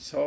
100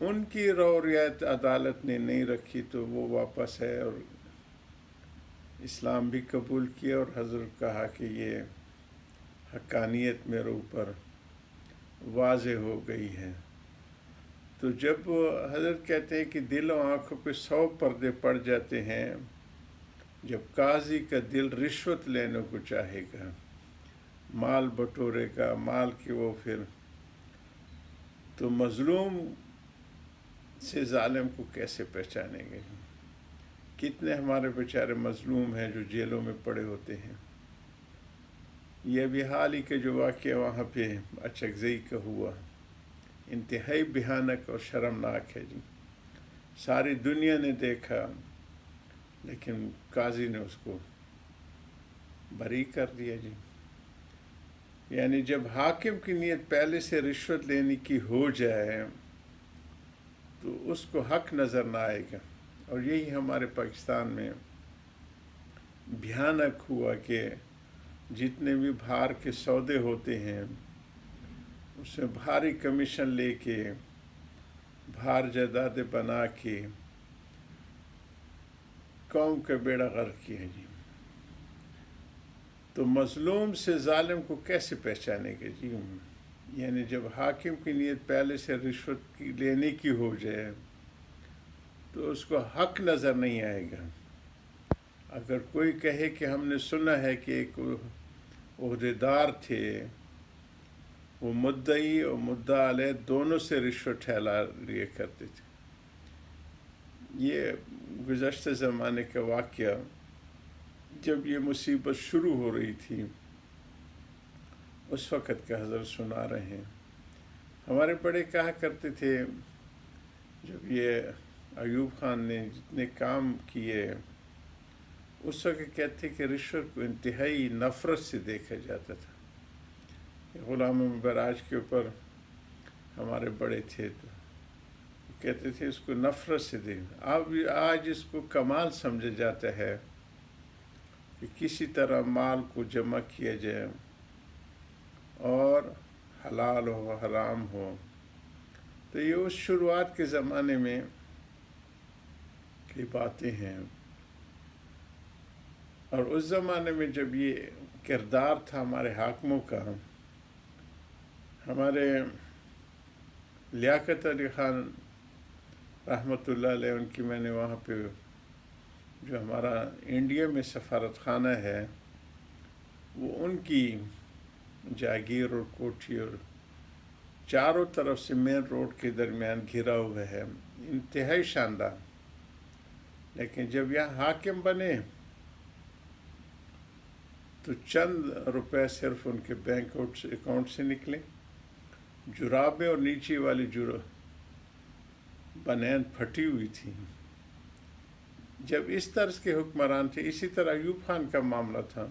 ان کی رعایت عدالت نے نہیں رکھی تو وہ واپس ہے، اور اسلام بھی قبول کیا، اور حضرت کہا کہ یہ حقانیت میرے اوپر واضح ہو گئی ہے۔ تو جب حضرت کہتے ہیں کہ دل و آنکھوں پہ 100 پردے پڑ جاتے ہیں، جب قاضی کا دل رشوت لینے کو چاہے گا، مال بٹورے گا، مال کی وہ پھر تو مظلوم سے ظالم کو کیسے پہچانیں گے؟ کتنے ہمارے بیچارے مظلوم ہیں جو جیلوں میں پڑے ہوتے ہیں۔ یہ ابھی حال ہی کے جو واقعہ وہاں پہ اچکزئی کا ہوا، انتہائی بھیانک اور شرمناک ہے جی۔ ساری دنیا نے دیکھا لیکن قاضی نے اس کو بری کر دیا جی۔ یعنی جب حاکم کی نیت پہلے سے رشوت لینے کی ہو جائے تو اس کو حق نظر نہ آئے گا، اور یہی ہمارے پاکستان میں بھیانک ہوا کہ جتنے بھی باہر کے سودے ہوتے ہیں اس میں بھاری کمیشن لے کے باہر جائیدادیں بنا کے قوم کا بیڑا غرق کیا جی۔ تو مظلوم سے ظالم کو کیسے پہچانے گے جی؟ یعنی جب حاکم کی نیت پہلے سے رشوت کی لینے کی ہو جائے تو اس کو حق نظر نہیں آئے گا۔ اگر کوئی کہے کہ ہم نے سنا ہے کہ ایک عہدیدار تھے، وہ مدعی اور مدعا علیہ دونوں سے رشوت ٹھہلا لیا کرتے تھے، یہ گزشتہ زمانے کا واقعہ جب یہ مصیبت شروع ہو رہی تھی اس وقت کا حضرت سنا رہے ہیں۔ ہمارے بڑے کہا کرتے تھے جب یہ ایوب خان نے جتنے کام کیے اس وقت کہتے کہ رشوت کو انتہائی نفرت سے دیکھا جاتا تھا۔ غلام مبراج کے اوپر ہمارے بڑے تھے تو کہتے تھے اس کو نفرت سے دیکھا۔ اب آج اس کو کمال سمجھا جاتا ہے کہ کسی طرح مال کو جمع کیا جائے اور حلال ہو حرام ہو۔ تو یہ اس شروعات کے زمانے میں کی باتیں ہیں، اور اس زمانے میں جب یہ کردار تھا ہمارے حاکموں کا، ہمارے لیاقت علی خان رحمۃ اللہ علیہ، ان کی میں نے وہاں پہ جو ہمارا انڈیا میں سفارت خانہ ہے وہ ان کی جاگیر اور کوٹھی اور چاروں طرف سے مین روڈ کے درمیان گھرا ہوا ہے، انتہائی شاندار۔ لیکن جب یہاں حاکم بنے تو چند روپے صرف ان کے بینک اکاؤنٹ سے نکلے، جرابیں اور نیچے والی بنین پھٹی ہوئی تھی۔ جب اس طرز کے حکمران تھے، اسی طرح ایوب خان کا معاملہ تھا۔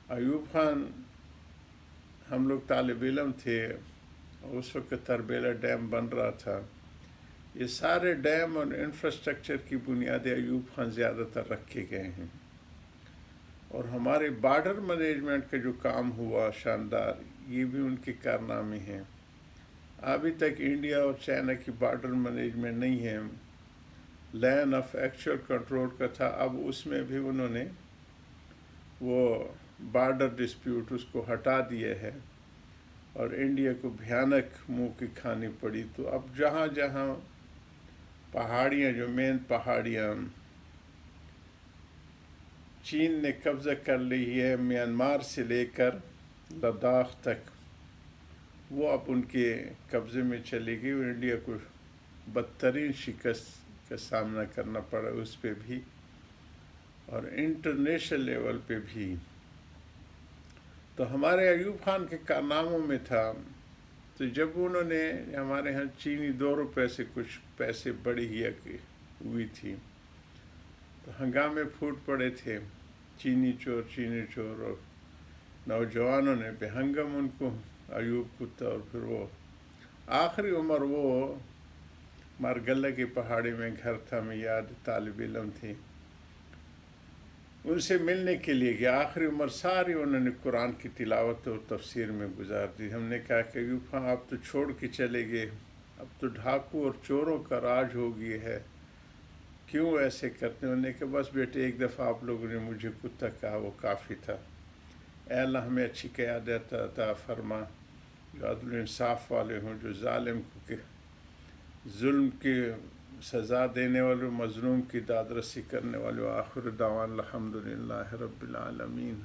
ایوب خان، ہم لوگ طالب علم تھے، اس وقت تربیلا ڈیم بن رہا تھا۔ یہ سارے ڈیم اور انفراسٹرکچر کی بنیادیں ایوب خان زیادہ تر رکھے گئے ہیں، اور ہمارے بارڈر مینجمنٹ کا جو کام ہوا شاندار، یہ بھی ان کے کارنامے ہیں۔ ابھی تک انڈیا اور چائنا کی بارڈر مینجمنٹ نہیں ہے، لین آف ایکچوئل کنٹرول کا تھا، اب اس میں بھی انہوں نے وہ بارڈر ڈسپیوٹ اس کو ہٹا دیا ہے، اور انڈیا کو بھیانک منہ کی کھانی پڑی۔ تو اب جہاں جہاں پہاڑیاں، جو مین پہاڑیاں چین نے قبضہ کر لی ہے، میانمار سے لے کر لداخ تک، وہ اب ان کے قبضے میں چلی گئی، اور انڈیا کو بدترین شکست کا سامنا کرنا پڑا اس پہ بھی اور انٹرنیشنل لیول پہ بھی۔ تو ہمارے ایوب خان کے کارناموں میں تھا، تو جب انہوں نے ہمارے ہاں چینی 2 روپے سے کچھ پیسے بڑی ہی ہوئی تھی تو ہنگامے پھوٹ پڑے تھے، چینی چور، اور نوجوانوں نے بے ہنگم ان کو ایوب کتا، اور پھر وہ آخری عمر وہ مارگلہ کی پہاڑی میں گھر تھا، میں یاد طالب علم تھی، ان سے ملنے کے لیے گیا۔ آخری عمر ساری انہوں نے قرآن کی تلاوت اور تفسیر میں گزار دی۔ ہم نے کہا کہ ایوب خان آپ تو چھوڑ کے چلے گئے، اب تو ڈھاکو اور چوروں کا راج ہو گئی ہے، کیوں ایسے کرتے ہیں؟ انہوں نے کہ بس بیٹے ایک دفعہ آپ لوگوں نے مجھے کتا کہا وہ کافی تھا، اے اللہ ہمیں اچھی قیادت عطا فرما، جو عدل و انصاف والے ہوں، جو ظالم کو ظلم کی سزا دینے والے، مظلوم کی داد رسی کرنے والے۔ آخر دعوان الحمدللہ رب العالمین۔